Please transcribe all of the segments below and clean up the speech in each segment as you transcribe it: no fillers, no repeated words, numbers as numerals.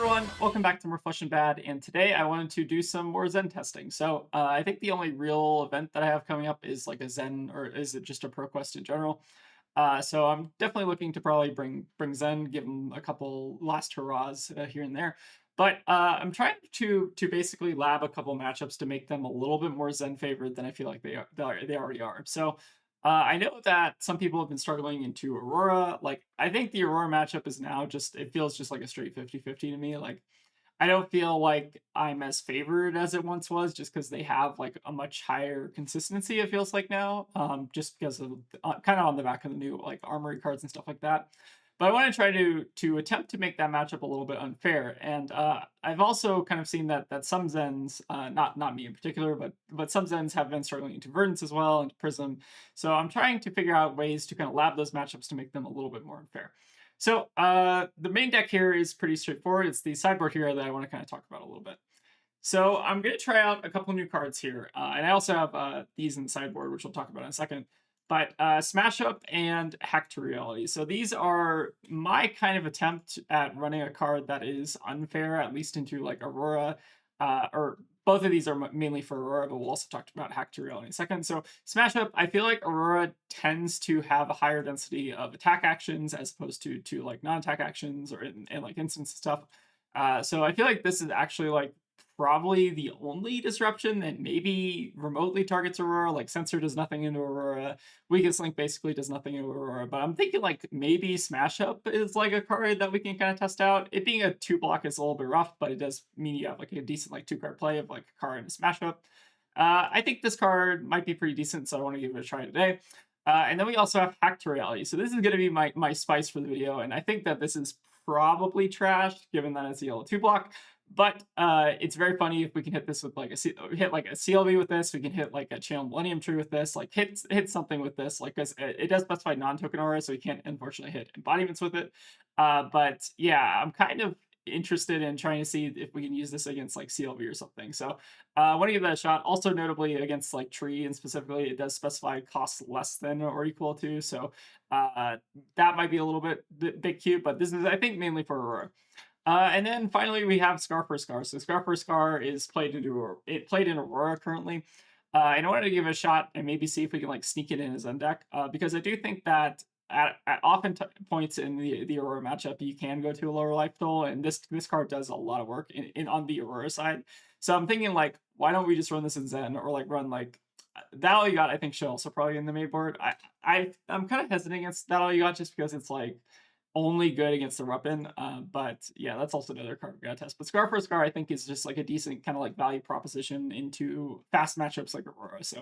everyone, welcome back to more Flesh and Bad, and today I wanted to do some more Zen testing. So I think the only real event that I have coming up is like a Zen, or is it just a Pro Quest in general? So I'm definitely looking to probably bring Zen, give them a couple last hurrahs here and there. But I'm trying to basically lab a couple matchups to make them a little bit more Zen favored than I feel like they already are. So I know that some people have been struggling into Aurora. Like, I think the Aurora matchup is now just, it feels just like a straight 50-50 to me. Like, I don't feel like I'm as favored as it once was just because they have like a much higher consistency, it feels like now, just because of kind of on the back of the new like armory cards and stuff like that. But I want to try to attempt to make that matchup a little bit unfair. And I've also kind of seen that some Zens, not me in particular, but some Zens have been struggling into Verdance as well, into Prism. So I'm trying to figure out ways to kind of lab those matchups to make them a little bit more unfair. So the main deck here is pretty straightforward. It's the sideboard hero that I want to kind of talk about a little bit. So I'm going to try out a couple new cards here. And I also have these in the sideboard, which we'll talk about in a second. But Smash Up and Hack to Reality. So these are my kind of attempt at running a card that is unfair, at least into like Aurora, or both of these are mainly for Aurora, but we'll also talk about Hack to Reality in a second. So Smash Up, I feel like Aurora tends to have a higher density of attack actions as opposed to like non-attack actions or in like instance stuff. So I feel like this is actually like probably the only disruption that maybe remotely targets Aurora. Like Sensor does nothing into Aurora. Weakest Link basically does nothing into Aurora. But I'm thinking like maybe Smash Up is like a card that we can kind of test out. It being a 2-block is a little bit rough, but it does mean you have like a decent like 2-card play of like a card and a Smash Up. I think this card might be pretty decent, so I want to give it a try today. And then we also have Hack to Reality. So this is going to be my spice for the video, and I think that this is probably trash, given that it's a yellow 2-block. But it's very funny if we can hit this with like hit like a CLB with this. We can hit like a Channel Millennium Tree with this. Like hit something with this. Like because it does specify non-token aura, so we can't unfortunately hit embodiments with it. But yeah, I'm kind of interested in trying to see if we can use this against like CLB or something. So I want to give that a shot. Also notably against like Tree and specifically, it does specify cost less than or equal to. So that might be a little bit cute. But this is I think mainly for Aurora. And then finally we have Scar for Scar. So Scar for Scar is played in Aurora currently. And I wanted to give it a shot and maybe see if we can like sneak it in his Zen deck. Because I do think that at often points in the Aurora matchup, you can go to a lower life total, and this card does a lot of work in on the Aurora side. So I'm thinking like, why don't we just run this in Zen or like run like that all you got, I think should also probably in the main board. I'm kind of hesitant against that all you got just because it's like only good against the weapon. But yeah, that's also another card we gotta test. But Scar for Scar, I think, is just like a decent kind of like value proposition into fast matchups like Aurora. So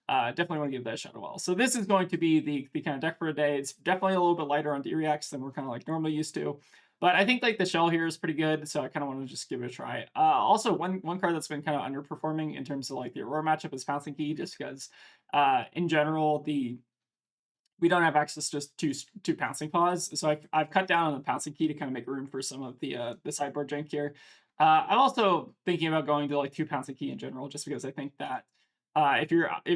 definitely want to give that a shot as well. So this is going to be the kind of deck for today. It's definitely a little bit lighter on D-Reacts than we're kind of like normally used to. But I think like the shell here is pretty good, so I kind of want to just give it a try. Also, one card that's been kind of underperforming in terms of like the Aurora matchup is Pouncing Key, just because in general we don't have access just to pouncing paws, so I've cut down on the pouncing key to kind of make room for some of the sideboard jank here. I'm also thinking about going to like 2 pouncing key in general, just because I think that if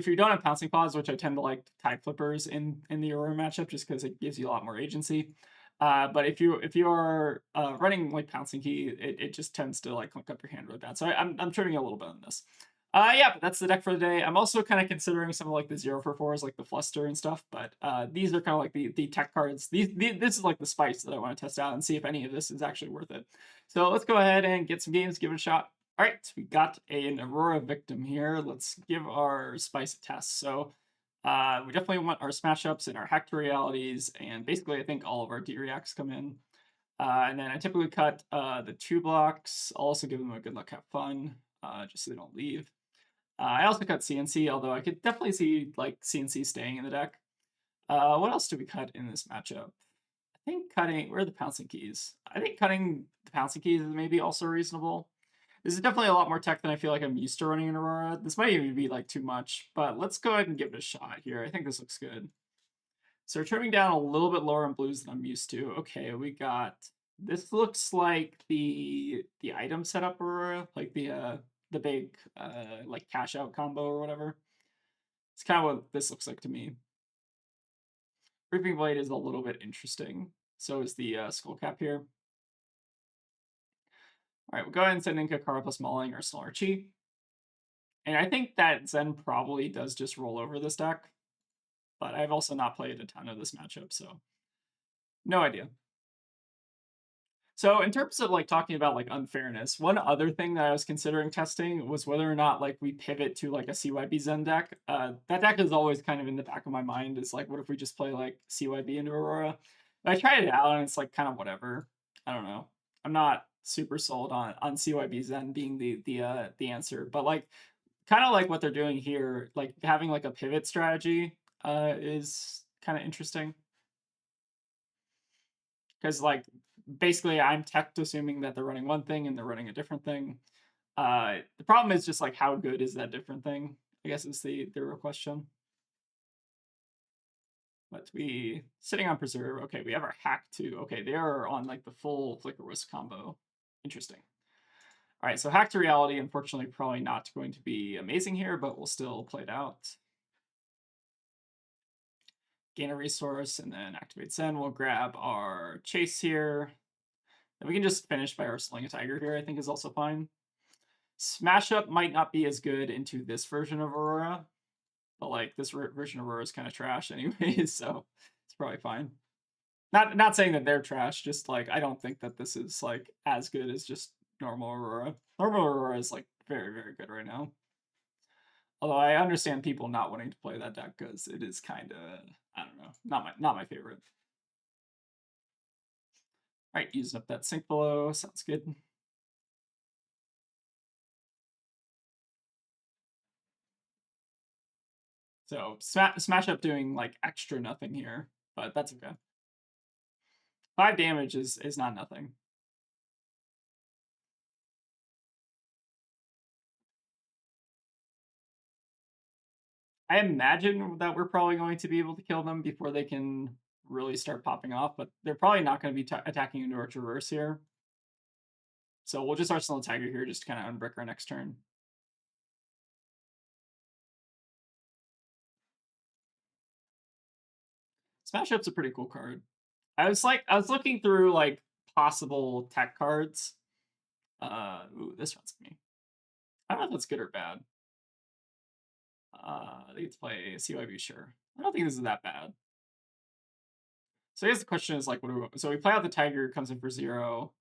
you don't have pouncing paws, which I tend to like tide flippers in the Aurora matchup, just because it gives you a lot more agency. But if you are running like pouncing key, it just tends to like clunk up your hand really bad. So I'm trimming a little bit on this. Yeah, but that's the deck for the day. I'm also kind of considering some of like the 0 for 4s, like the Fluster and stuff. But these are kind of like the tech cards. This is like the spice that I want to test out and see if any of this is actually worth it. So let's go ahead and get some games, give it a shot. All right, we got an Aurora victim here. Let's give our spice a test. So we definitely want our smash ups and our hack to realities, and basically I think all of our D-reacts come in. And then I typically cut the 2 blocks. I'll also give them a good luck, have fun, just so they don't leave. I also cut CNC, although I could definitely see like CNC staying in the deck. What else do we cut in this matchup? I think cutting, where are the pouncing keys? I think cutting the pouncing keys is maybe also reasonable. This is definitely a lot more tech than I feel like I'm used to running in Aurora. This might even be like too much, but let's go ahead and give it a shot here. I think this looks good. So we're trimming down a little bit lower in blues than I'm used to. Okay, we got, this looks like the item setup Aurora, like the big like cash out combo or whatever. It's kind of what this looks like to me. Reaping Blade is a little bit interesting. So is the skull cap here. All right, we'll go ahead and send in Kakara plus Mauling or Snow Chi. And I think that Zen probably does just roll over this deck, but I've also not played a ton of this matchup, so no idea. So in terms of like talking about like unfairness, one other thing that I was considering testing was whether or not like we pivot to like a CYB Zen deck. That deck is always kind of in the back of my mind. Is like, what if we just play like CYB into Aurora? But I tried it out and it's like kind of whatever. I don't know. I'm not super sold on CYB Zen being the answer, but like kind of like what they're doing here, like having like a pivot strategy is kind of interesting because like basically I'm tech assuming that they're running one thing and they're running a different thing. The problem is just like how good is that different thing? I guess is the real question. But we sitting on preserve. Okay, we have our hack too. Okay, they are on like the full flicker wisp combo. Interesting. All right, so hack to reality. Unfortunately, probably not going to be amazing here, but we'll still play it out. Gain a resource and then activate Zen. We'll grab our chase here. And we can just finish by arsenalling a tiger here, I think is also fine. Smash Up might not be as good into this version of Aurora, but like this version of Aurora is kind of trash anyways, so it's probably fine. Not saying that they're trash, just like I don't think that this is like as good as just normal Aurora. Normal Aurora is like very, very good right now. Although I understand people not wanting to play that deck because it is kind of, I don't know, not my favorite. All right, using up that sink below sounds good. So smash up doing like extra nothing here, but that's okay. 5 damage is not nothing. I imagine that we're probably going to be able to kill them before they can really start popping off, but they're probably not going to be attacking into our traverse here. So we'll just Arsenal Tiger here just to kind of unbrick our next turn. Smash Up's a pretty cool card. I was looking through like possible tech cards. Ooh, this one's me. I don't know if that's good or bad. They get to play CYB, sure. I don't think this is that bad. So I guess the question is like, what do we? So we play out the tiger, comes in for 0.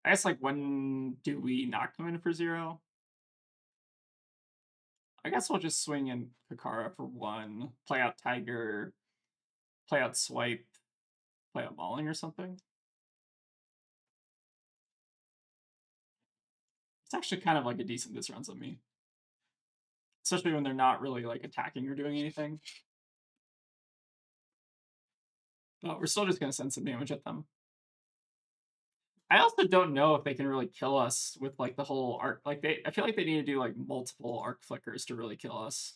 I guess like when do we not come in for 0? I guess we'll just swing in Kakara for 1, play out tiger, play out swipe, play out mauling or something. It's actually kind of like a decent disruns on me, especially when they're not really like attacking or doing anything. But we're still just gonna send some damage at them. I also don't know if they can really kill us with like the whole arc. Like I feel like they need to do like multiple arc flickers to really kill us.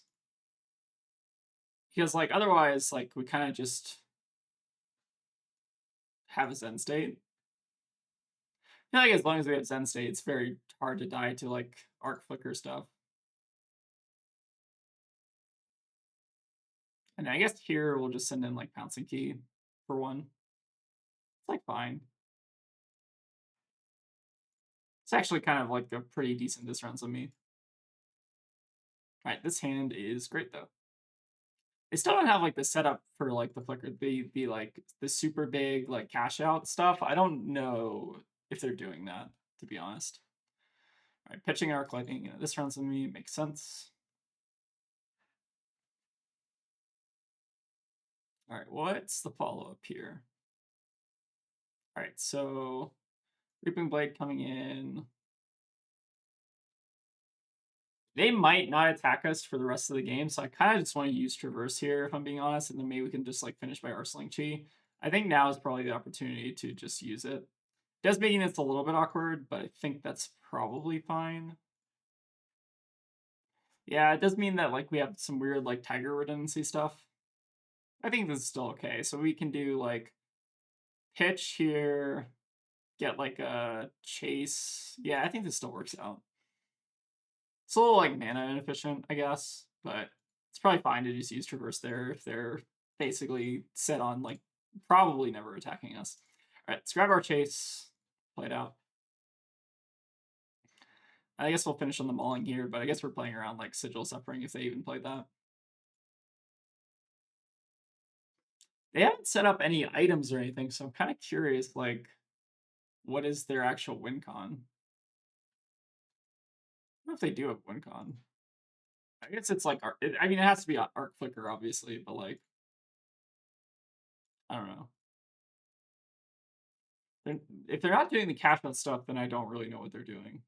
Because like otherwise, like we kind of just have a Zen state. I feel like as long as we have Zen state, it's very hard to die to like arc flicker stuff. And I guess here we'll just send in like pouncing key for 1. It's like fine. It's actually kind of like a pretty decent disruns on me. All right, this hand is great though. They still don't have like the setup for like the flicker, the like the super big like cash out stuff. I don't know if they're doing that, to be honest. All right, pitching arc lightning. This runs on me makes sense. All right, what's the follow up here? All right, so Reaping Blade coming in. They might not attack us for the rest of the game, so I kind of just want to use Traverse here, if I'm being honest, and then maybe we can just like finish by Arsenal Chi. I think now is probably the opportunity to just use it. Does mean it's a little bit awkward, but I think that's probably fine. Yeah, it does mean that like we have some weird like tiger redundancy stuff. I think this is still okay. So we can do like pitch here, get like a chase. Yeah, I think this still works out. It's a little like mana inefficient, I guess, but it's probably fine to just use traverse there if they're basically set on like probably never attacking us. All right, let's grab our chase, play it out. I guess we'll finish on the mauling here, but I guess we're playing around like Sigil Suffering if they even played that. They haven't set up any items or anything, so I'm kind of curious, like, what is their actual win con? I don't know if they do have win con. I guess it's like, I mean, it has to be Arc Flicker, obviously, but like, I don't know. They're, if they're not doing the cash out stuff, then I don't really know what they're doing.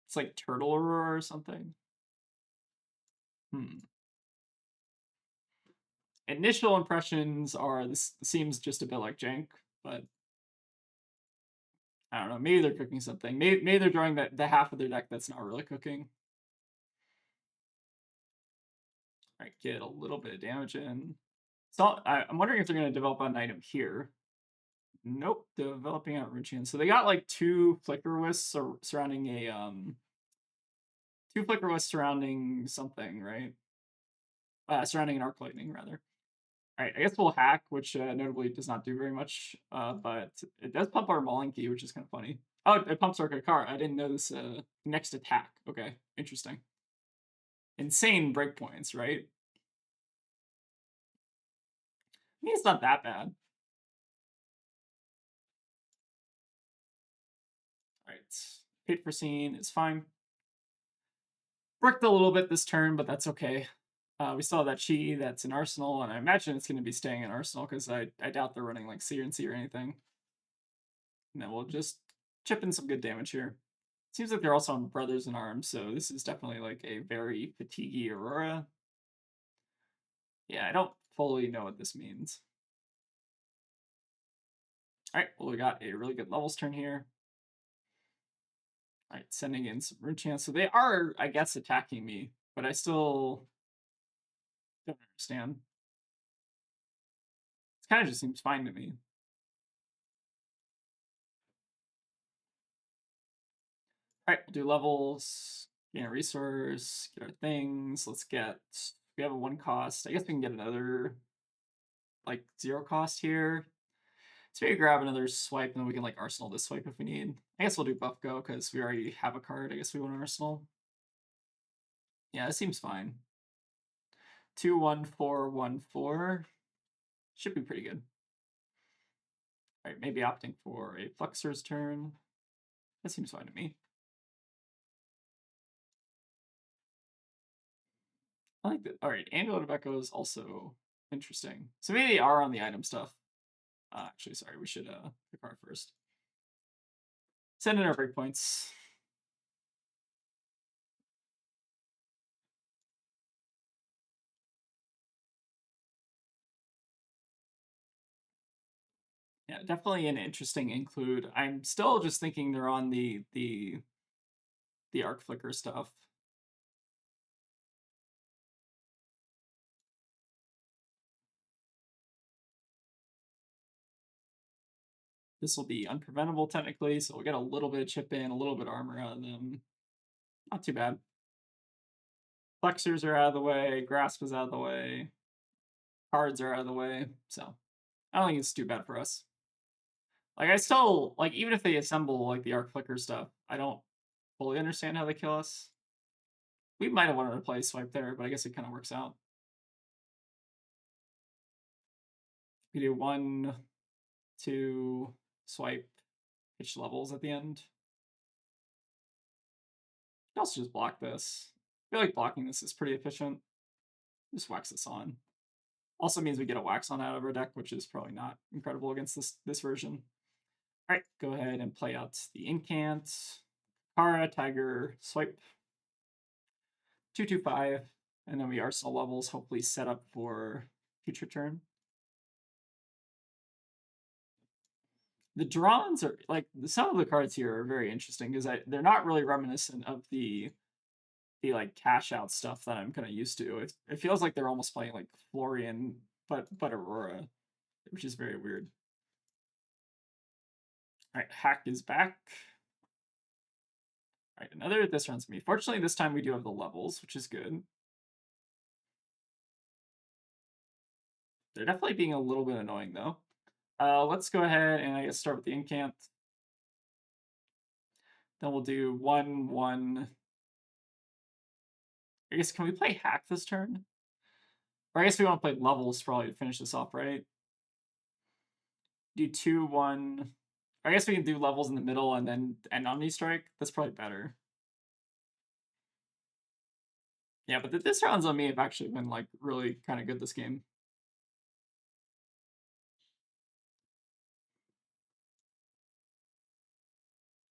It's like Turtle Aurora or something. Initial impressions are this seems just a bit like jank, but I don't know. Maybe they're cooking something. Maybe they're drawing the half of their deck that's not really cooking. All right, get a little bit of damage in. So I'm wondering if they're going to develop an item here. Nope, developing out Ruchian. So they got like two Flicker Wisps surrounding a two Flicker Wisps surrounding something, right? Surrounding an Arc Lightning rather. All right, I guess we'll hack, which notably does not do very much, but it does pump our Mauling Key, which is kind of funny. Oh, it pumps our Kakar. I didn't know this next attack. Okay, interesting. Insane breakpoints, right? I mean, it's not that bad. All right, paid for scene is fine. Bricked a little bit this turn, but that's okay. We still have that Chi that's in Arsenal, and I imagine it's going to be staying in Arsenal because I doubt they're running like CNC or anything. And then we'll just chip in some good damage here. Seems like they're also on Brothers in Arms, so this is definitely like a very fatiguey Aurora. Yeah, I don't fully know what this means. All right, well, we got a really good levels turn here. All right, sending in some Rune Chance. So they are, I guess, attacking me, but I still don't understand. It kind of just seems fine to me. All right, we'll do levels, gain a resource, get our things. Let's get, we have a 1 cost. I guess we can get another like 0 cost here. So maybe grab another swipe, and then we can like Arsenal this swipe if we need. I guess we'll do Buff Go because we already have a card. I guess we want Arsenal. Yeah, it seems fine. 2-1-4-1-4 should be pretty good. All right, maybe opting for a Flexor's turn. That seems fine to me. I like that. All right, Amulet of Echo is also interesting. So maybe they are on the item stuff. Actually, sorry, we should pick our first. Send in our breakpoints. Yeah, definitely an interesting include. I'm still just thinking they're on the Arc Flicker stuff. This will be unpreventable technically, so we'll get a little bit of chip in, a little bit of armor out of them. Not too bad. Flexors are out of the way, Grasp is out of the way, cards are out of the way, so I don't think it's too bad for us. Like, I still, like, even if they assemble, like, the Arc Flicker stuff, I don't fully understand how they kill us. We might have wanted to play Swipe there, but I guess it kind of works out. We do 1, 2, swipe, pitch levels at the end. You can also just block this. I feel like blocking this is pretty efficient. Just wax this on. Also means we get a wax on out of our deck, which is probably not incredible against this version. All right, go ahead and play out the Incant. Kara, Tiger, swipe. 2-2-5, and then we Arsenal levels, hopefully set up for future turn. The drawns are like some of the cards here are very interesting because they're not really reminiscent of the like cash out stuff that I'm kind of used to. It feels like they're almost playing like Florian, but Aurora, which is very weird. All right, Hack is back. All right, another this runs me. Fortunately, this time we do have the levels, which is good. They're definitely being a little bit annoying though. Let's go ahead and I guess start with the Incant. Then we'll do 1-1. I guess, can we play hack this turn? Or I guess we want to play levels probably to finish this off, right? Do 2-1. I guess we can do levels in the middle and then end Omni Strike. That's probably better. Yeah, but this round's on me. I've actually been like really kind of good this game.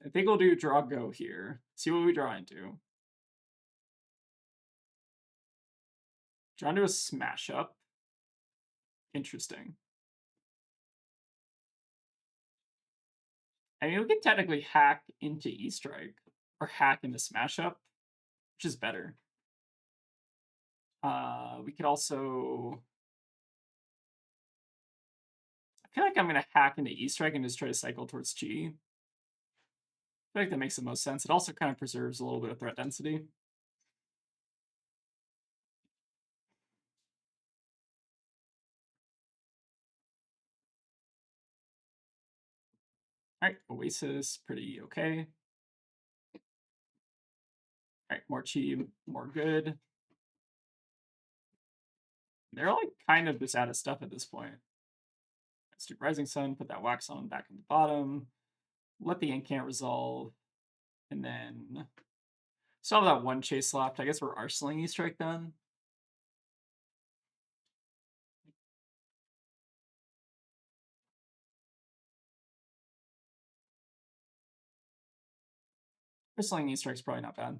I think we'll do draw go here. See what we draw into. Draw into a smash up. Interesting. I mean, we can technically hack into E-Strike or hack into smash up, which is better. We could also. I feel like I'm going to hack into E-Strike and just try to cycle towards G. I feel like that makes the most sense. It also kind of preserves a little bit of threat density. All right, Oasis, pretty okay. All right, more chi, more good. They're like kind of just out of stuff at this point. Let's do Rising Sun, put that Wax on back in the bottom. Let the Incant resolve. And then still have that one chase left. I guess we're arsenaling E-Strike then. Arsenaling E-Strike's probably not bad.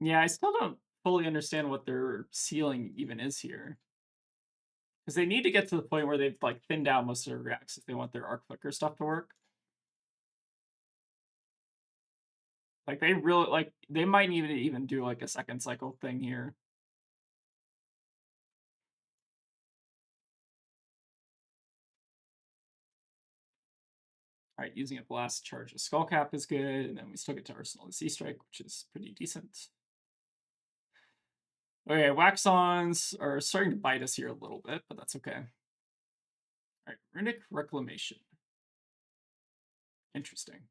Yeah, I still don't fully understand what their ceiling even is here. Because they need to get to the point where they've like thinned out most of their reacts if they want their arc flicker stuff to work. Like they really like they might even do like a second cycle thing here. All right, using a blast charge a skull cap is good, and then we still get to arsenal the sea strike, which is pretty decent. Okay, Waxons are starting to bite us here a little bit, but that's okay. All right, Runic Reclamation. Interesting.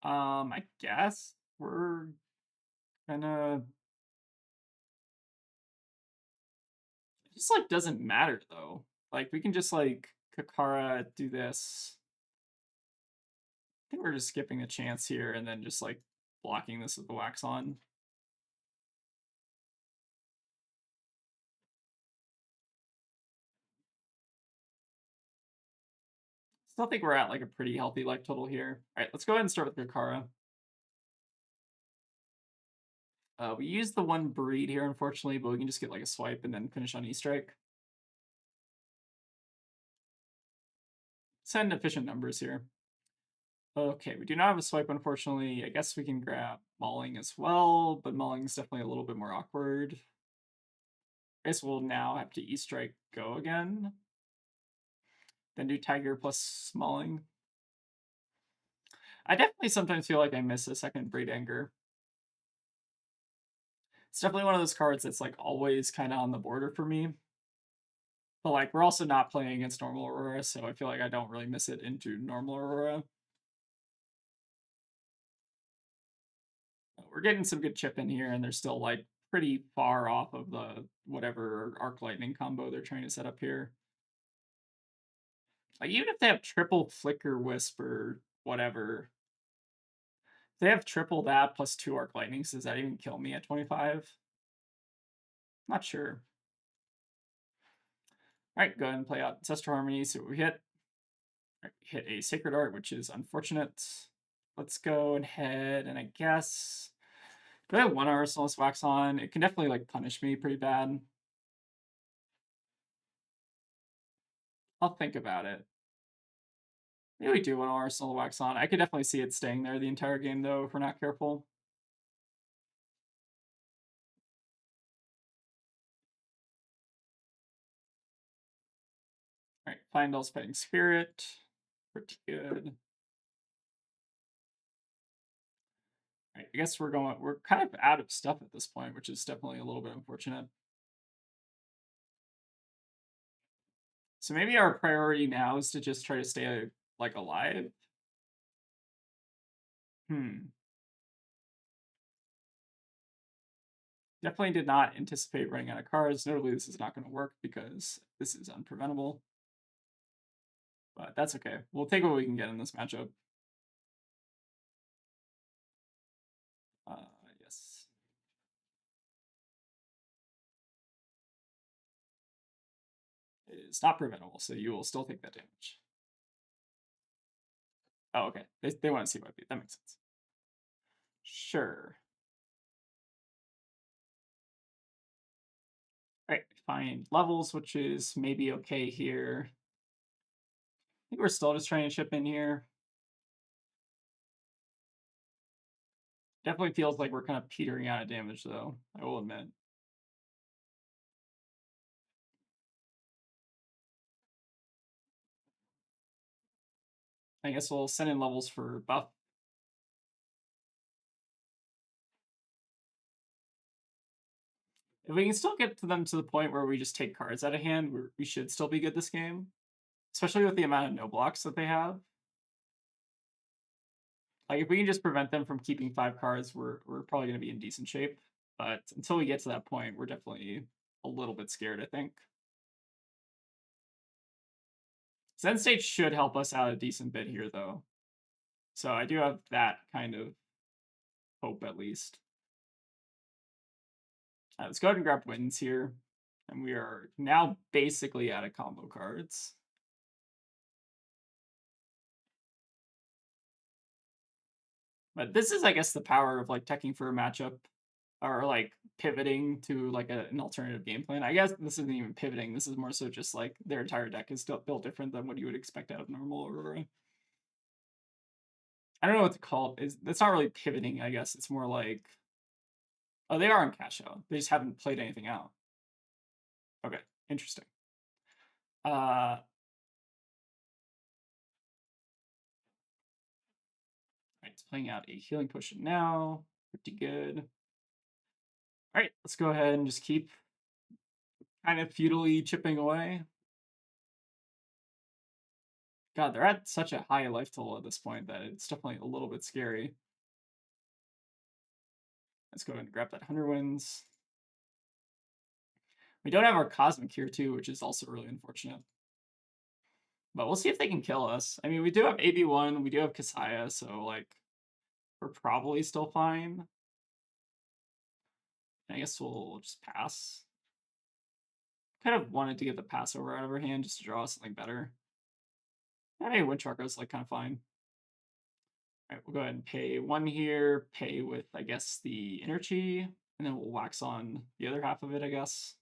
I guess we're gonna. It just like doesn't matter though. Like we can just like Kakara do this. I think we're just skipping a chance here and then just like blocking this with the wax on. Still think we're at like a pretty healthy life total here. All right, let's go ahead and start with Kakara. We use the one breed here, unfortunately, but we can just get like a swipe and then finish on E-Strike. Send efficient numbers here. Okay, we do not have a swipe, unfortunately. I guess we can grab Mauling as well, but Mauling is definitely a little bit more awkward. I guess we'll now have to E-Strike go again. Then do Tiger plus Mauling. I definitely sometimes feel like I miss a second Breed Anger. It's definitely one of those cards that's like always kind of on the border for me. But like we're also not playing against normal Aurora, so I feel like I don't really miss it into normal Aurora. We're getting some good chip in here, and they're still like pretty far off of the whatever arc lightning combo they're trying to set up here. Like even if they have triple flicker wisp or whatever, if they have triple that plus 2 arc lightnings, does that even kill me at 25? Not sure. All right, go ahead and play out Ancestral Harmony, see what we hit. All right, hit a Sacred Art, which is unfortunate. Let's go ahead and I guess do I have one Arsenalist Wax on? It can definitely like punish me pretty bad. I'll think about it. Maybe we do want Arsenal Wax on. I could definitely see it staying there the entire game though if we're not careful. All right, Findall's Fighting Spirit. Pretty good. All right, I guess we're kind of out of stuff at this point, which is definitely a little bit unfortunate. So maybe our priority now is to just try to stay like alive. Hmm. Definitely did not anticipate running out of cards. Notably, this is not going to work because this is unpreventable. But that's okay. We'll take what we can get in this matchup. Yes. It's not preventable, so you will still take that damage. Oh, okay. They want to CYB. That makes sense. Sure. All right, find levels, which is maybe okay here. I think we're still just trying to chip in here. Definitely feels like we're kind of petering out of damage, though, I will admit. I guess we'll send in levels for buff. If we can still get to them to the point where we just take cards out of hand, we should still be good this game. Especially with the amount of no blocks that they have. Like, if we can just prevent them from keeping 5 cards, we're probably going to be in decent shape. But until we get to that point, we're definitely a little bit scared, I think. Zen State should help us out a decent bit here, though. So I do have that kind of hope, at least. Let's go ahead and grab wins here. And we are now basically out of combo cards. But this is, I guess, the power of like teching for a matchup or like pivoting to like an alternative game plan. I guess this isn't even pivoting. This is more so just like their entire deck is still built different than what you would expect out of normal Aurora. I don't know what to call it. It's not really pivoting, I guess. It's more like, oh, they are in cash out. They just haven't played anything out. Okay, interesting. Right, it's playing out a healing potion now. Pretty good. All right, let's go ahead and just keep kind of futilely chipping away. God, they're at such a high life total at this point that it's definitely a little bit scary. Let's go ahead and grab that 100 wins. We don't have our Cosmic here too, which is also really unfortunate. But we'll see if they can kill us. I mean, we do have AB1, we do have Kasaya, so like we're probably still fine. I guess we'll just pass. Kind of wanted to get the Passover out of our hand just to draw something better. I think Wind Chakra is like kind of fine. All right, we'll go ahead and pay 1 here, pay with, I guess, the energy, and then we'll wax on the other half of it, I guess.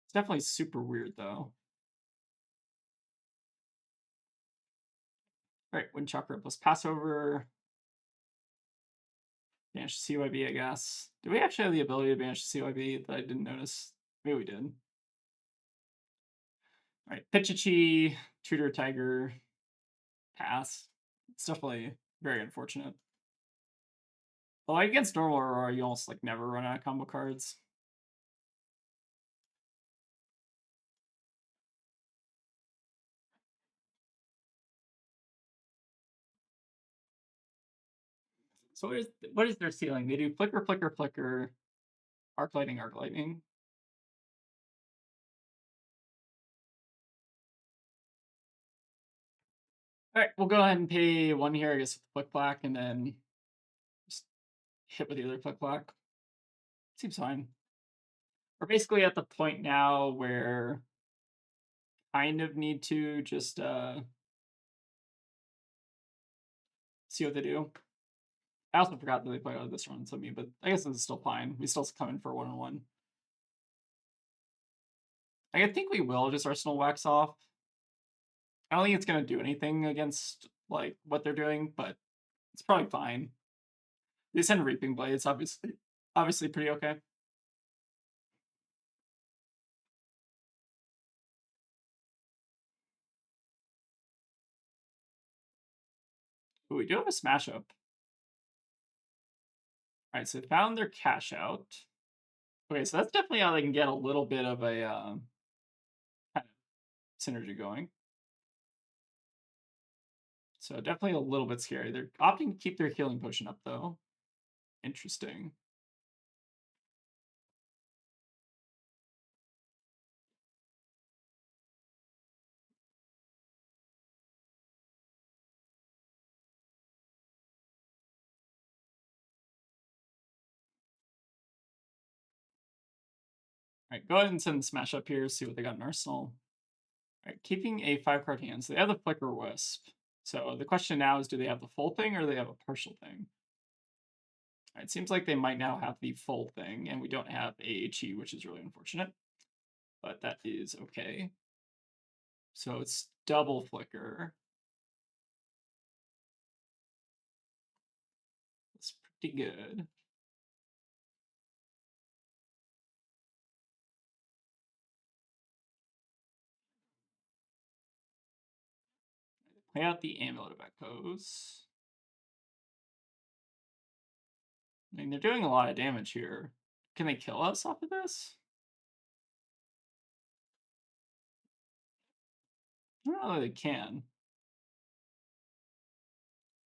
It's definitely super weird, though. All right, Wind Chakra plus Passover. Banish CYB, I guess. Do we actually have the ability to banish CYB that I didn't notice? Maybe we did. All right, Pichichi, Tutor Tiger, pass. It's definitely very unfortunate. But like against normal Aurora, you almost like never run out of combo cards. So what is their ceiling? They do flicker, flicker, flicker, arc lightning, arc lightning. All right, we'll go ahead and pay 1 here, I guess, with Flick Black, and then just hit with the other Flick Black. Seems fine. We're basically at the point now where kind of need to just see what they do. I also forgot that they played out of this run to me, but I guess this is still fine. We still come in for 1-on-1. I think we will just Arsenal Wax off. I don't think it's going to do anything against like what they're doing, but it's probably fine. They send Reaping Blades, obviously pretty okay. But we do have a Smash Up. All right, so they found their cash out. Okay, so that's definitely how they can get a little bit of a synergy going. So definitely a little bit scary. They're opting to keep their healing potion up though. Interesting. All right, go ahead and send the smash up here, see what they got in Arsenal. All right, keeping a 5-card hand. So they have the Flicker Wisp. So the question now is, do they have the full thing or do they have a partial thing? All right, it seems like they might now have the full thing, and we don't have AHE, which is really unfortunate. But that is okay. So it's double Flicker. That's pretty good. Play out the Amulet of Echoes. I mean, they're doing a lot of damage here. Can they kill us off of this? I don't know that they can.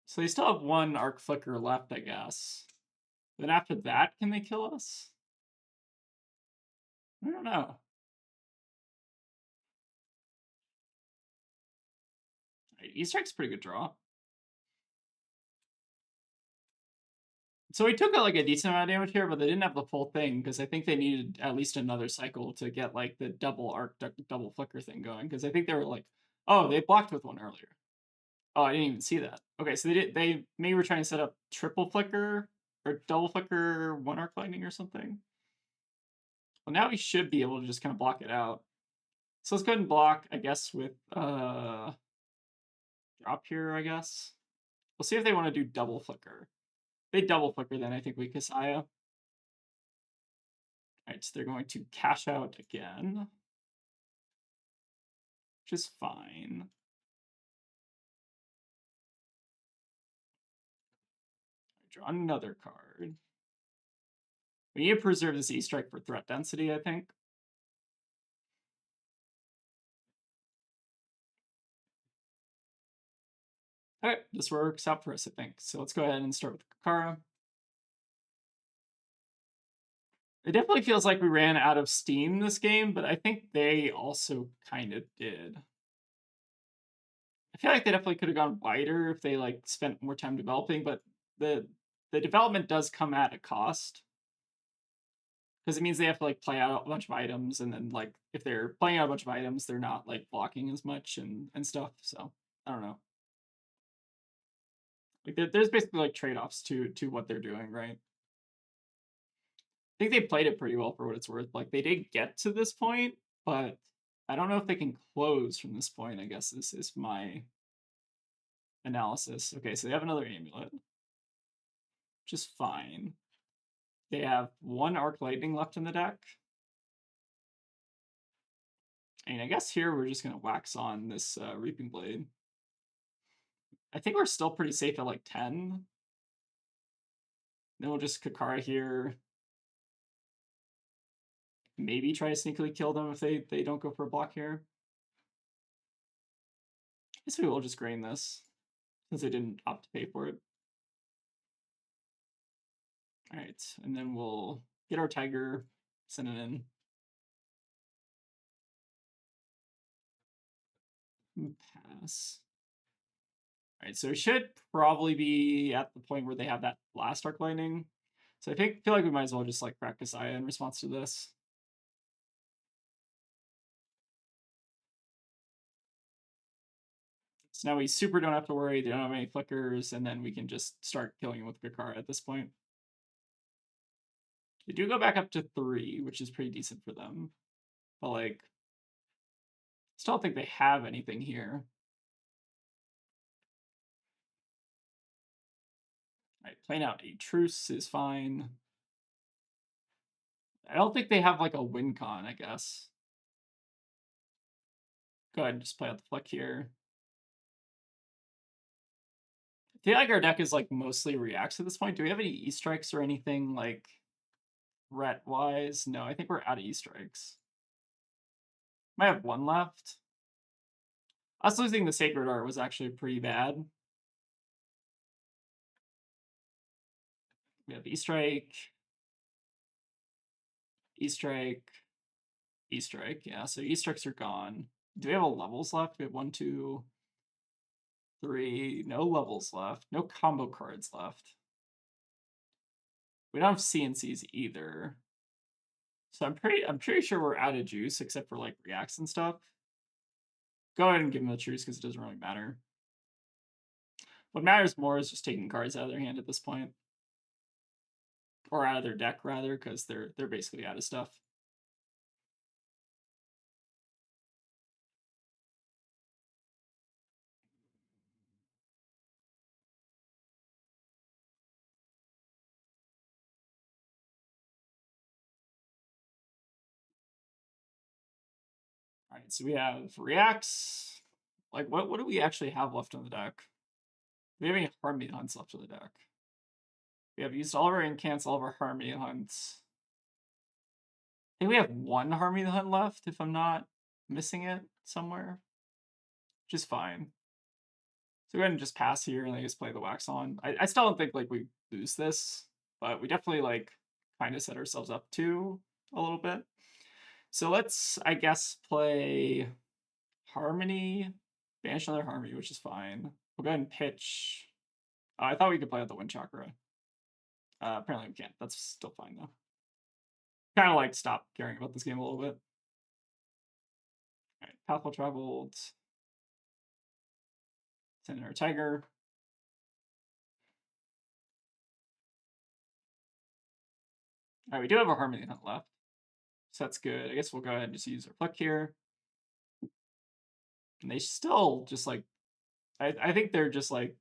So they still have one Arc Flicker left, I guess. Then after that, can they kill us? I don't know. Right, E-Strike's a pretty good draw. So we took like a decent amount of damage here, but they didn't have the full thing because I think they needed at least another cycle to get like the double arc, double flicker thing going. Because I think they were like, oh, they blocked with one earlier. Oh, I didn't even see that. Okay, so they maybe were trying to set up triple flicker or double flicker, one arc lightning or something. Well, now we should be able to just kind of block it out. So let's go ahead and block, I guess, with drop here, I guess. We'll see if they want to do double flicker. If they double flicker, then I think we Kasaya. Alright, so they're going to cash out again. Which is fine. Draw another card. We need to preserve this E-Strike for threat density, I think. Okay, this works out for us, I think. So let's go ahead and start with Kakara. It definitely feels like we ran out of steam this game, but I think they also kind of did. I feel like they definitely could have gone wider if they like spent more time developing, but the development does come at a cost. Because it means they have to like play out a bunch of items, and then like if they're playing out a bunch of items, they're not like blocking as much and stuff. So I don't know. Like there's basically like trade-offs to what they're doing, right? I think they played it pretty well for what it's worth. Like they did get to this point, but I don't know if they can close from this point. I guess this is my analysis. Okay, so they have another amulet, which is fine. They have one Arc Lightning left in the deck. I mean, I guess here we're just going to wax on this Reaping Blade. I think we're still pretty safe at like 10. Then we'll just Kakara here. Maybe try to sneakily kill them if they don't go for a block here. I guess we will just grain this, since they didn't opt to pay for it. Alright, and then we'll get our Tiger, send it in. Pass. Alright, so we should probably be at the point where they have that last Arc Lightning. So I feel like we might as well just like practice Aya in response to this. So now we super don't have to worry, they don't have any flickers, and then we can just start killing with Kakara at this point. They do go back up to 3, which is pretty decent for them. But like, still don't think they have anything here. Alright, playing out a truce is fine. I don't think they have like a win con, I guess. Go ahead and just play out the flick here. I feel like our deck is like mostly reacts at this point. Do we have any E-Strikes or anything like ret wise? No, I think we're out of E-Strikes. Might have one left. Us losing the Sacred Art was actually pretty bad. We have E-Strike, E-Strike, E-Strike. Yeah, so E-Strikes are gone. Do we have a levels left? We have 1, 2, 3. No levels left. No combo cards left. We don't have CNCs either. So I'm pretty sure we're out of juice except for like reacts and stuff. Go ahead and give them the truce because it doesn't really matter. What matters more is just taking cards out of their hand at this point. Or out of their deck rather, because they're basically out of stuff. All right, so we have reacts. Like, what do we actually have left on the deck? Do we have any Harmony Hunts left on the deck? We have used all of our incants, all of our Harmony Hunts. I think we have one Harmony Hunt left, if I'm not missing it somewhere. Which is fine. So go ahead and just pass here and I just play the wax on. I still don't think like we lose this, but we definitely like kind of set ourselves up to a little bit. So let's, I guess, play Harmony, banish another Harmony, which is fine. We'll go ahead and pitch. I thought we could play out the Wind Chakra. Apparently we can't. That's still fine though. Kind of like stop caring about this game a little bit. All right, Pathful Traveled. Send in our Tiger. All right, we do have a Harmony Hunt left. So that's good. I guess we'll go ahead and just use our Flick here. And they still just like, I think they're just like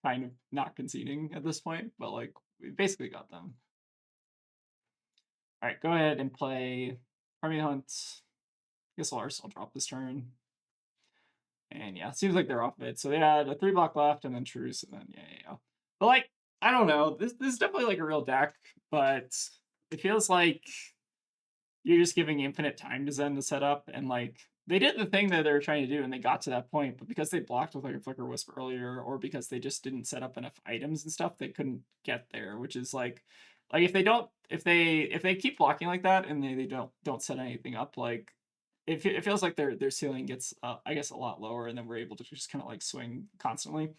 kind of not conceding at this point, but like we basically got them. All right, go ahead and play Harmony Hunt. I guess I'll drop this turn. And yeah, it seems like they're off of it. So they had a 3-block left and then Truce and then yeah. But like, I don't know. This is definitely like a real deck, but it feels like you're just giving infinite time to Zen to set up, and like they did the thing that they were trying to do and they got to that point, but because they blocked with like a Flicker Wisp earlier, or because they just didn't set up enough items and stuff, they couldn't get there, which is like if they keep blocking like that and they don't set anything up, like it feels like their ceiling gets I guess a lot lower, and then we're able to just kind of like swing constantly.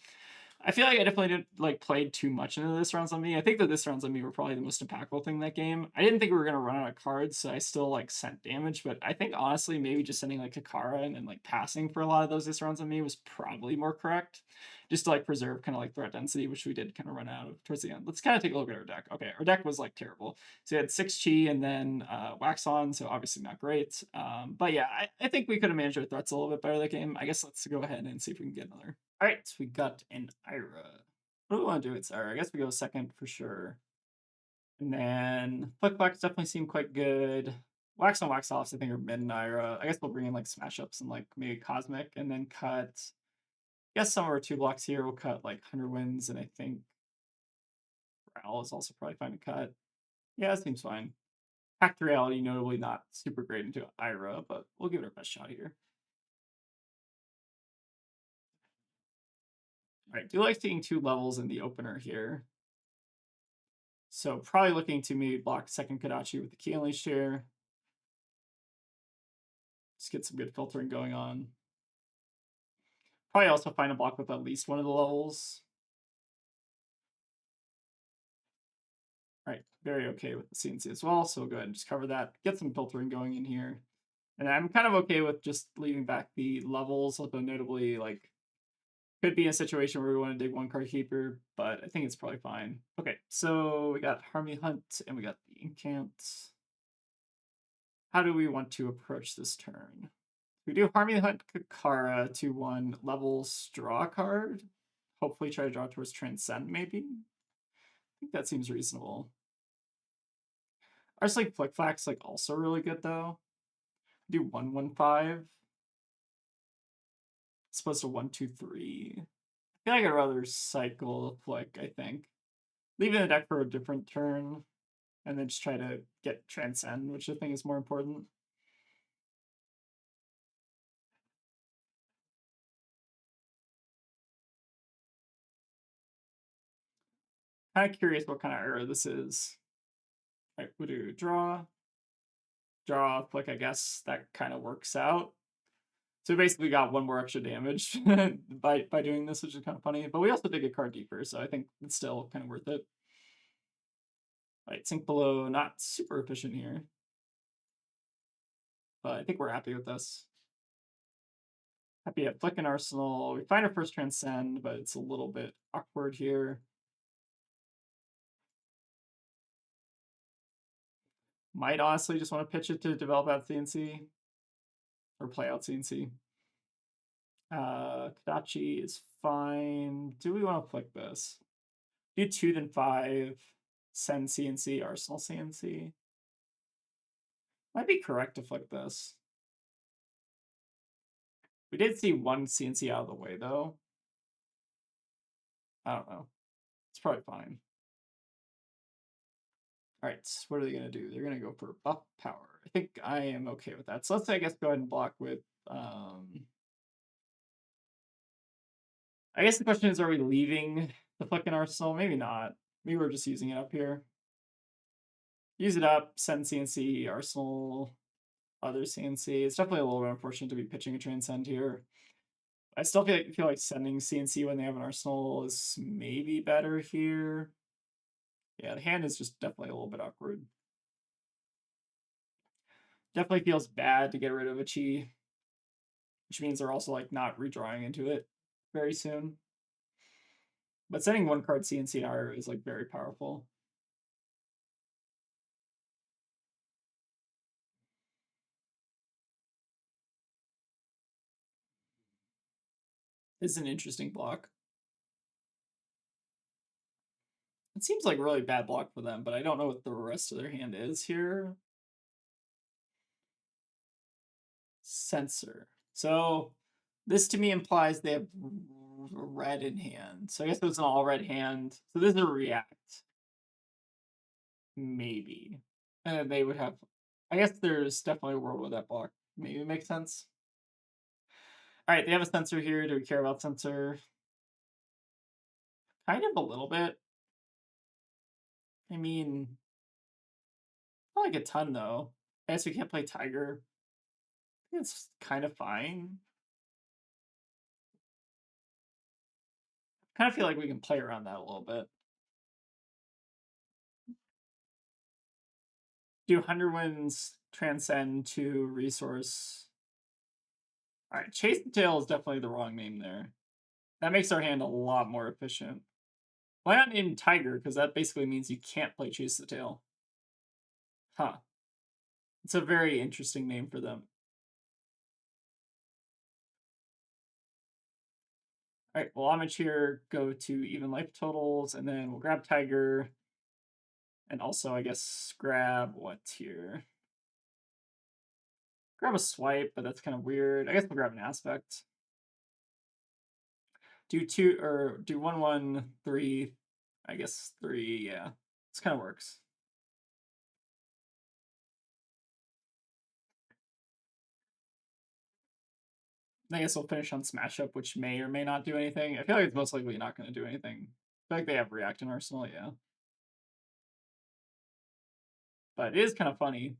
I feel like I definitely didn't like played too much into this rounds on me. I think that this rounds on me were probably the most impactful thing in that game. I didn't think we were gonna run out of cards, so I still like sent damage. But I think honestly, maybe just sending like Kakara and then like passing for a lot of those this rounds on me was probably more correct, just to like preserve kind of like threat density, which we did kind of run out of towards the end. Let's kind of take a look at our deck. Okay, our deck was like terrible. So we had 6 Chi and then Wax on, so obviously not great. But yeah, I think we could have managed our threats a little bit better that game. I guess let's go ahead and see if we can get another. All right, so we got an Ira. What do we want to do with Ira? I guess we go second for sure. And then Flickbacks definitely seem quite good. Wax on Wax offs, I think, are mid and Ira. I guess we'll bring in like Smash Ups and like maybe Cosmic and then cut. I guess some of our 2 blocks here will cut like 100 wins, and I think Growl is also probably fine to cut. Yeah, it seems fine. Hacked Reality, notably not super great into Ira, but we'll give it our best shot here. All right, do like taking 2 levels in the opener here. So probably looking to maybe block second Kodachi with the Key Unleashed here. Just get some good filtering going on. Probably also find a block with at least one of the levels. All right, very okay with the CNC as well, so we'll go ahead and just cover that. Get some filtering going in here. And I'm kind of okay with just leaving back the levels, although notably, like, could be a situation where we want to dig 1 card keeper, but I think it's probably fine. Okay, so we got Harmony Hunt and we got the Incant. How do we want to approach this turn? We do Harmony Hunt Kakara to 1 levels, draw a card. Hopefully try to draw towards Transcend, maybe. I think that seems reasonable. Our like Flick Flack's like also really good though. Do 1/1/5. As opposed to 1/2/3. I feel like I'd rather cycle Flick, I think. Leaving the deck for a different turn, and then just try to get Transcend, which I think is more important. Kind of curious what kind of error this is. Right, we do draw, flick. I guess that kind of works out. So we basically got one more extra damage by doing this, which is kind of funny. But we also did get card deeper, so I think it's still kind of worth it. Right, sink below, not super efficient here, but I think we're happy with this. Happy at flick and arsenal. We find our first transcend, but it's a little bit awkward here. Might honestly just want to pitch it to develop out CNC or play out CNC. Kodachi is fine. Do we want to flick this? Do 2 then 5. Send CNC, Arsenal CNC. Might be correct to flick this. We did see one CNC out of the way though. I don't know. It's probably fine. All right, what are they gonna do? They're gonna go for buff power. I think I am okay with that. So let's say I guess go ahead and block with I guess the question is, are we leaving the flicking arsenal? Maybe not. Maybe we're just using it up here. Use it up, send CNC, arsenal, other CNC. It's definitely a little bit unfortunate to be pitching a transcend here. I still feel like sending CNC when they have an arsenal is maybe better here. Yeah, the hand is just definitely a little bit awkward. Definitely feels bad to get rid of a chi, which means they're also like not redrawing into it very soon. But sending one card CNC higher is like very powerful. This is an interesting block. It seems like a really bad block for them, but I don't know what the rest of their hand is here. Censor. So this to me implies they have red in hand. So I guess it was an all red hand. So this is a react. Maybe. And they would have, I guess there's definitely a world where that block maybe makes sense. All right, they have a censor here. Do we care about censor? Kind of a little bit. I mean, not like a ton though. I guess we can't play Tiger. I think it's kind of fine. Kind of feel like we can play around that a little bit. Do 100 wins transcend to resource? All right, Chase the Tail is definitely the wrong name there. That makes our hand a lot more efficient. Why not name Tiger? Because that basically means you can't play Chase the Tail. Huh. It's a very interesting name for them. All right, well, Homage here, go to even life totals, and then we'll grab Tiger. And also, I guess, grab what here? Grab a swipe, but that's kind of weird. I guess we'll grab an aspect. Do 2 or do 1 1 3. I guess 3. Yeah, this kind of works. I guess we'll finish on Smash Up, which may or may not do anything. I feel like it's most likely not going to do anything. I feel like they have React in Arsenal, yeah. But it is kind of funny.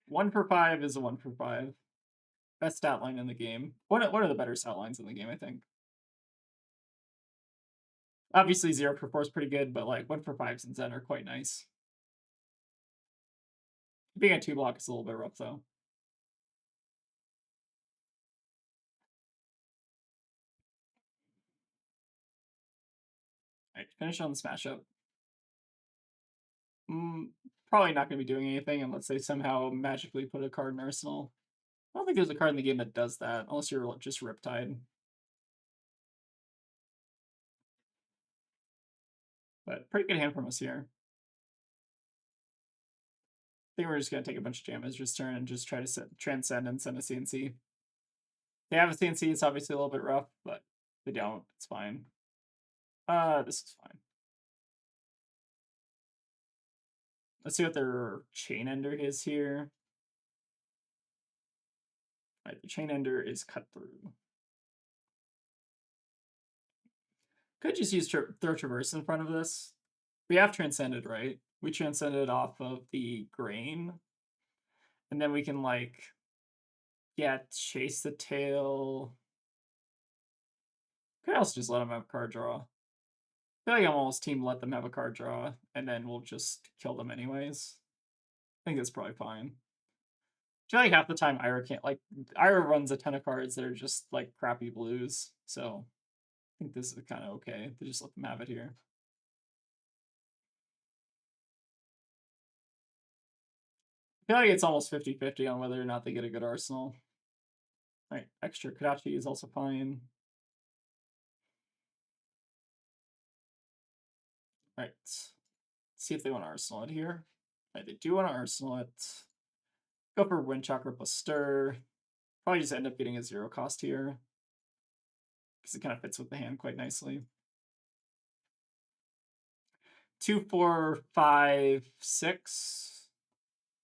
1 for 5 is a 1 for 5. Best stat line in the game. One of the better stat lines in the game, I think. Obviously, 0 for 4 is pretty good, but like 1 for 5s and Zen are quite nice. Being a 2 block is a little bit rough, though. All right, finish on the Smash Up. Probably not going to be doing anything unless they somehow magically put a card in Arsenal. I don't think there's a card in the game that does that, unless you're just Riptide. But pretty good hand from us here. I think we're just going to take a bunch of damage this turn and just try to transcend and send a CNC. They have a CNC, it's obviously a little bit rough, but they don't. It's fine. This is fine. Let's see what their Chain Ender is here. All right, the Chain Ender is cut through. Could just use throw traverse in front of this. We have transcended, right? We transcended off of the grain, and then we can like, yeah, chase the tail. Could also just let them have a card draw. I feel like I'm almost team let them have a card draw, and then we'll just kill them anyways. I think that's probably fine. I feel like half the time Ira can't like Ira runs a ton of cards that are just like crappy blues, so I think this is kind of okay to just let them have it here. I feel like it's almost 50-50 on whether or not they get a good arsenal. Right, extra Kodachi is also fine. Right, see if they want to arsenal it here. Right, they do want to arsenal it. Go for Wind Chakra plus Stir. Probably just end up getting a 0 cost here because it kind of fits with the hand quite nicely. 2, 4, 5, 6.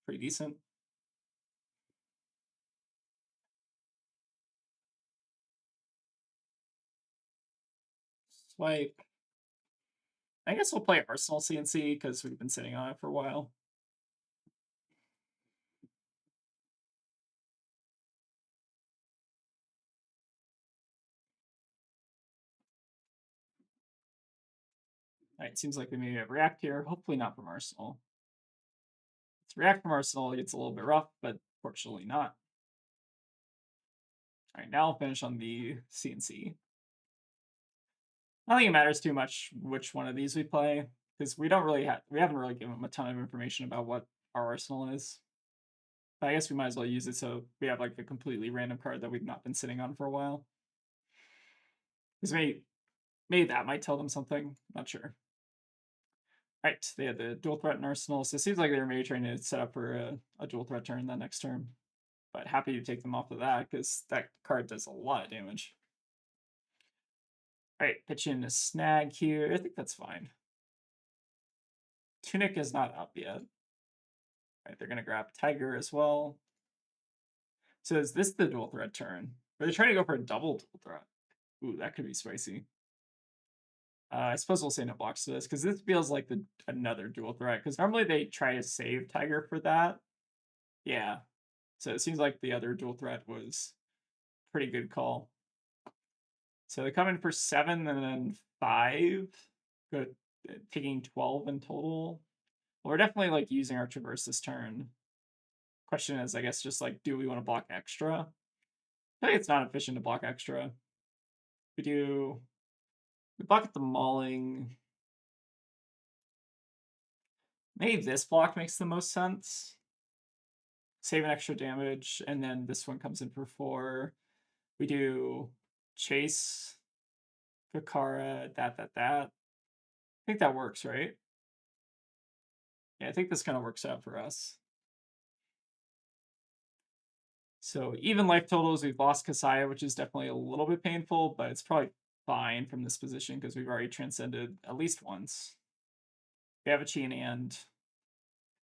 Pretty decent. Swipe. I guess we'll play Arsenal CNC because we've been sitting on it for a while. Alright, seems like we may have React here. Hopefully not from Arsenal. It's React from Arsenal. It gets a little bit rough, but fortunately not. Alright, now I'll finish on the CNC. I don't think it matters too much which one of these we play, because we haven't really given them a ton of information about what our arsenal is. But I guess we might as well use it so we have like a completely random card that we've not been sitting on for a while. Because maybe that might tell them something. Not sure. Right, they had the dual threat in arsenal, so it seems like they were maybe trying to set up for a dual threat turn that next turn. But happy to take them off of that because that card does a lot of damage. All right, pitch in a snag here. I think that's fine. Tunic is not up yet. All right, they're gonna grab Tiger as well. So is this the dual threat turn? Or they're trying to go for a double dual threat. Ooh, that could be spicy. I suppose we'll say no blocks to this because this feels like another dual threat. Because normally they try to save Tiger for that. Yeah. So it seems like the other dual threat was pretty good call. So they come in for 7 and then 5. Good, taking 12 in total. Well, we're definitely like using our traverse this turn. Question is, I guess, just like, do we want to block extra? I think it's not efficient to block extra. We block at the mauling. Maybe this block makes the most sense. Save an extra damage, and then this one comes in for 4. We do chase, Kakara, that. I think that works, right? Yeah, I think this kind of works out for us. So even life totals, we've lost Kasaya, which is definitely a little bit painful, but it's probably fine from this position because we've already transcended at least once. We have a Chi and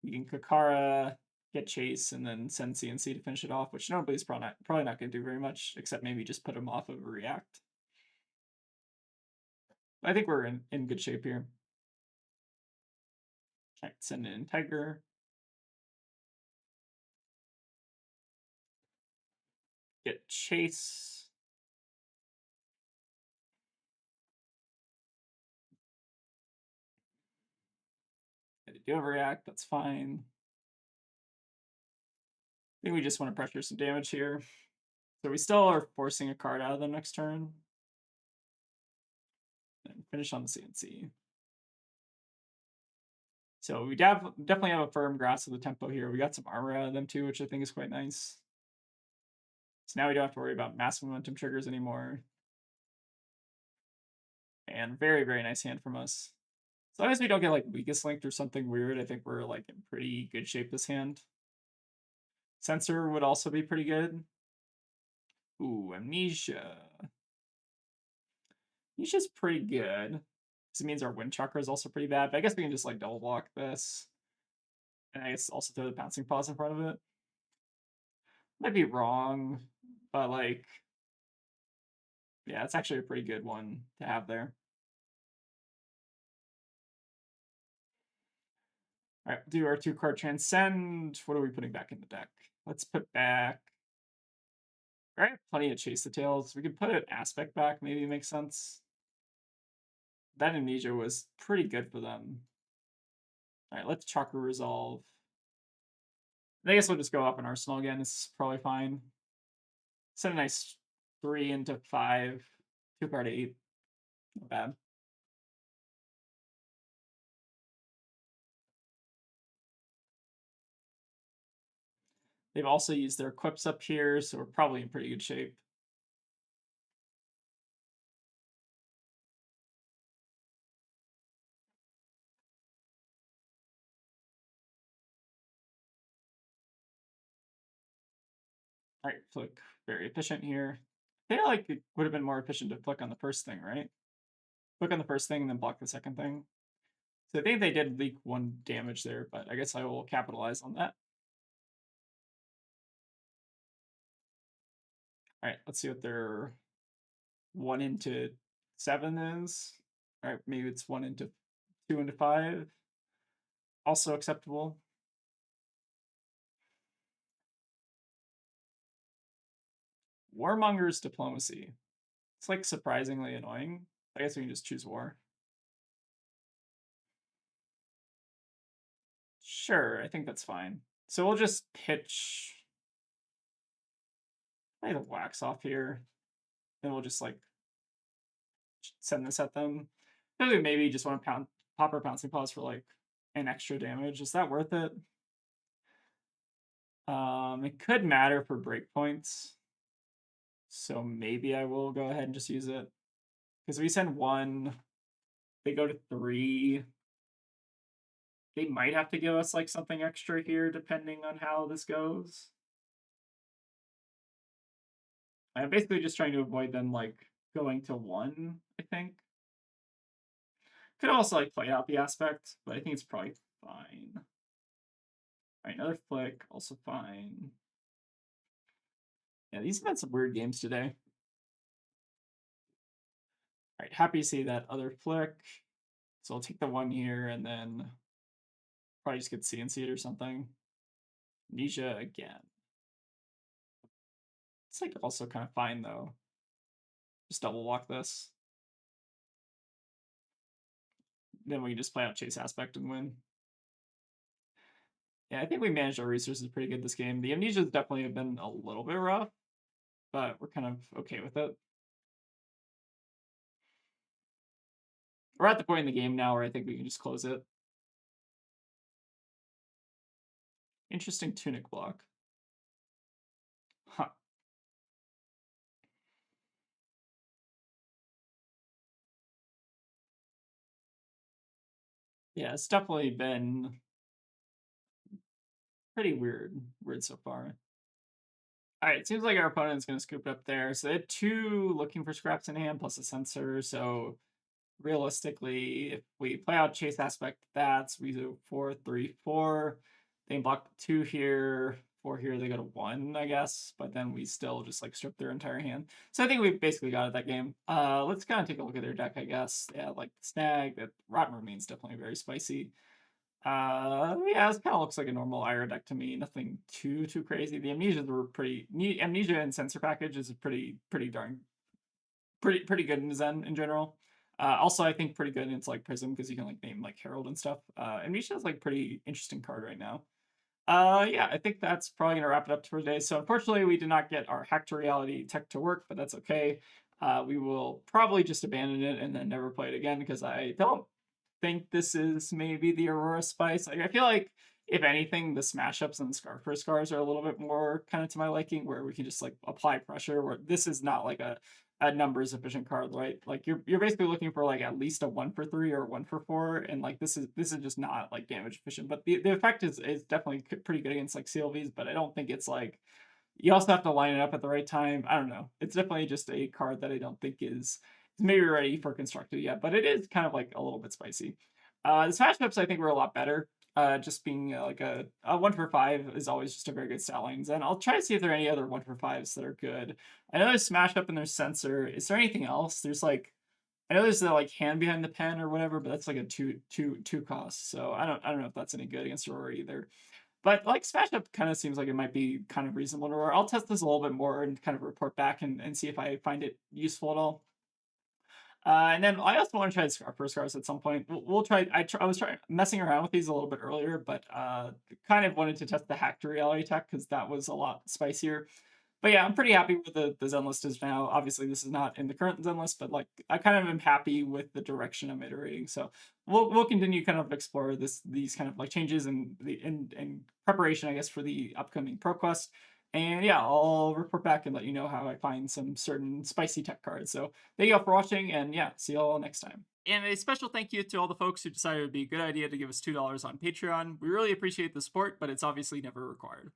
we can Kakara, get Chase, and then send CNC to finish it off, which normally is probably not going to do very much, except maybe just put him off of a React. I think we're in good shape here. All right, send in Tiger. Get Chase. I do have a React, that's fine. I think we just want to pressure some damage here. So we still are forcing a card out of them next turn. And finish on the CNC. So we definitely have a firm grasp of the tempo here. We got some armor out of them too, which I think is quite nice. So now we don't have to worry about massive momentum triggers anymore. And very, very nice hand from us. As long as we don't get like weakest linked or something weird, I think we're like in pretty good shape this hand. Sensor would also be pretty good. Ooh, Amnesia. Amnesia's pretty good. This means our Wind Chakra is also pretty bad, but I guess we can just like double block this. And I guess also throw the Pouncing Paws in front of it. Might be wrong, but like, yeah, it's actually a pretty good one to have there. All right, do our 2-card transcend. What are we putting back in the deck? Let's put back. All right, plenty of Chase the Tails. We could put an Aspect back. Maybe it makes sense. That Amnesia was pretty good for them. All right, let's Chakra Resolve. I guess we'll just go up in Arsenal again. It's probably fine. Send a nice 3 into 5. 2-card 8. Not bad. They've also used their equips up here, so we're probably in pretty good shape. All right, Flick, very efficient here. I feel like it would have been more efficient to Flick on the first thing, right? Flick on the first thing and then block the second thing. So I think they did leak 1 damage there, but I guess I will capitalize on that. All right, let's see what their 1 into 7 is. All right, maybe it's 1 into 2 into 5. Also acceptable. Warmonger's Diplomacy. It's like surprisingly annoying. I guess we can just choose War. Sure, I think that's fine. So we'll just pitch. I have a Wax off here. Then we'll just like send this at them. Maybe just want to pop our Pouncing Paws for like an extra damage. Is that worth it? It could matter for breakpoints. So maybe I will go ahead and just use it. Because we send 1, they go to 3. They might have to give us like something extra here depending on how this goes. I'm basically just trying to avoid them like going to 1, I think. Could also like play out the Aspect, but I think it's probably fine. All right, another Flick, also fine. Yeah, these have had some weird games today. All right, happy to see that other Flick. So I'll take the 1 here and then probably just get CNC'd or something. Amnesia again. It's like also kind of fine though. Just double walk this. Then we can just play out Chase Aspect and win. Yeah, I think we managed our resources pretty good this game. The Amnesias definitely have been a little bit rough, but we're kind of okay with it. We're at the point in the game now where I think we can just close it. Interesting Tunic block. Huh. Yeah, it's definitely been pretty weird so far. All right, it seems like our opponent's going to scoop it up there. So they had 2 looking for scraps in hand plus a sensor. So realistically, if we play out Chase Aspect, that's we do 4, 3, 4. They block 2 here, 4 here. They go to 1, I guess. But then we still just like strip their entire hand. So I think we basically got it that game. Let's kind of take a look at their deck, I guess. Yeah, like Snag. That Rotten Remain's definitely very spicy. Yeah, this kind of looks like a normal Ira deck to me. Nothing too crazy. The Amnesias were pretty. Amnesia and Sensor Package is pretty good in Zen in general. Also, I think pretty good into like Prism because you can like name like Herald and stuff. Amnesia is like pretty interesting card right now. Yeah, I think that's probably gonna wrap it up for today. So unfortunately, we did not get our Hack to Reality tech to work, but that's okay. We will probably just abandon it and then never play it again because I don't think this is maybe the Aurora Spice. Like I feel like if anything, the smash ups and the Scar for Scars are a little bit more kind of to my liking, where we can just like apply pressure. Where this is not like a numbers efficient card, right? Like you're basically looking for like at least a 1 for 3 or 1 for 4, and like this is just not like damage efficient. But the effect is definitely pretty good against like CLVs, but I don't think it's like you also have to line it up at the right time. I don't know. It's definitely just a card that I don't think is maybe ready for constructed yet, but it is kind of like a little bit spicy. The smash ups I think were a lot better. Just being like a 1 for 5 is always just a very good stat lines. And I'll try to see if there are any other 1 for 5s that are good. I know there's smash up and there's sensor. Is there anything else? There's like I know there's the like hand behind the pen or whatever, but that's like a two cost. So I don't know if that's any good against Aurora either. But like Smash Up kind of seems like it might be kind of reasonable to Aurora. I'll test this a little bit more and kind of report back and see if I find it useful at all. And then I also want to try the Scarper Scars at some point. We'll try. I was trying messing around with these a little bit earlier, but kind of wanted to test the hack to reality tech because that was a lot spicier. But yeah, I'm pretty happy with the Zen list is now. Obviously, this is not in the current Zen list, but like I kind of am happy with the direction I'm iterating. So we'll continue kind of explore these kind of like changes and in preparation, I guess, for the upcoming ProQuest. And yeah, I'll report back and let you know how I find some certain spicy tech cards. So thank you all for watching, and yeah, see you all next time. And a special thank you to all the folks who decided it would be a good idea to give us $2 on Patreon. We really appreciate the support, but it's obviously never required.